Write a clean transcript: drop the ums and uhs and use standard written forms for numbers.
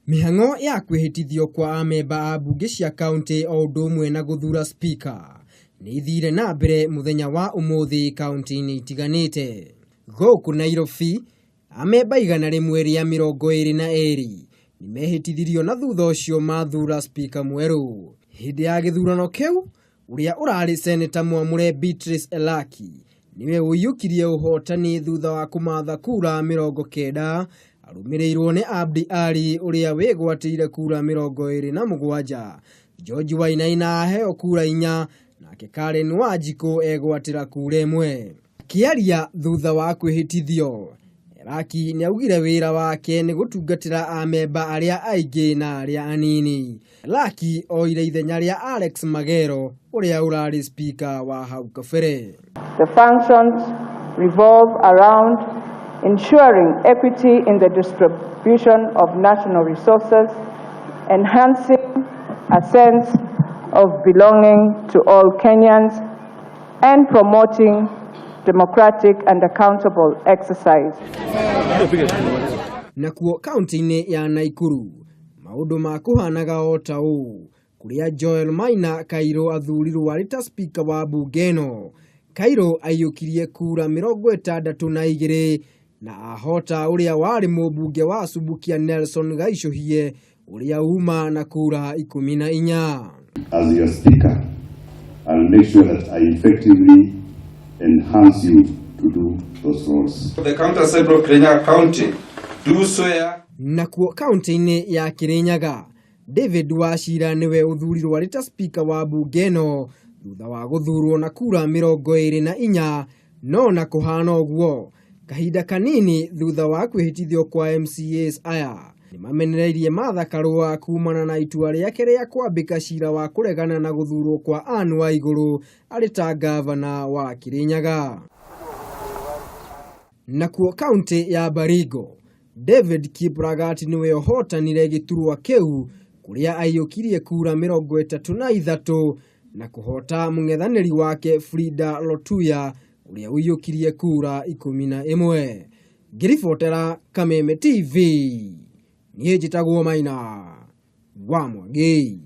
Mihang'o ya kwihitithio kwa amemba a mbunge cia kaunti o ũndũ ũmwe na gũthura speaker nĩ ithire na mbere muthenya wa ũmũthĩ kaunti-inĩ itiganĩte. Gũkũ Nairobi, amemba 122 nĩ mehĩtithirio na thutha ũcio mathura speaker mwerũ. Hĩndĩ ya gĩthurano kĩu, ũrĩa ũrarĩ seneta mwamũre Beatrice Elaki niwe ũiyũkirie ũhotani thutha wa kũmatha kura 90, arũmĩrĩirwo nĩ Abdi Ali ũrĩa wĩgwatĩire kura 27, George Wainaina aheo kura 4, nake Karen Wanjiku egwatĩra kura 1. Akĩaria thutha wa kwĩhĩtithio, Elaki nĩaugire wĩra wake nĩ gũtungatĩra amemba arĩa aingĩ na arĩa anini. Elaki oire ithenya rĩa Alex Magero ũrĩa ũrarĩ speaker wa hau kabere. The functions revolve around ensuring equity in the distribution of national resources, enhancing a sense of belonging to all Kenyans, and promoting democratic and accountable exercise. Nakuo kaunti-inĩ ya Nakuru, maũndũ ma kũhanaga o ta ũũ, kũrĩa Joel Maina Kairũ athurirwo arĩ ta speaker wa mbunge ĩno. Kairũ aiyũkirie kura 62 na ahota ũrĩa warĩ mũmbunge wa Subukia Nelson Gaicũhie ũrĩa uma na kura 14. As your speaker, I'll make sure that I effectively enhance you to do those roles. The County Assembly of Kirinyaga County do swear. Nakuo kaunti-inĩ ya Kirinyaga, David Wachira niwe ũthurirwo arĩ ta speaker wa mbunge ĩno thutha wa gũthurwo na kura 24, no na kũhana ũguo kahinda kanini thutha wa kwĩhĩtithio kwa MCAs aya nĩmamenereirie Martha Karũa kumana na itua rĩake rĩa kwambĩka cira wa kũregana na gũthurwo kwa Anne Waigũrũ arĩ ta gavana wa Kirinyaga. Nakuo kaunti ya Baringo, David Kiplagat niwe ũhotanire gĩturwa kĩu kũrĩa aiyũkirie kura 33 na kũhota mũng'ethanĩri wake Frida Lotuya ũrĩa ũiyũkirie kura 11. Ngĩribotera Kameme TV, niĩ njĩtagwo Maina wa Mwangi.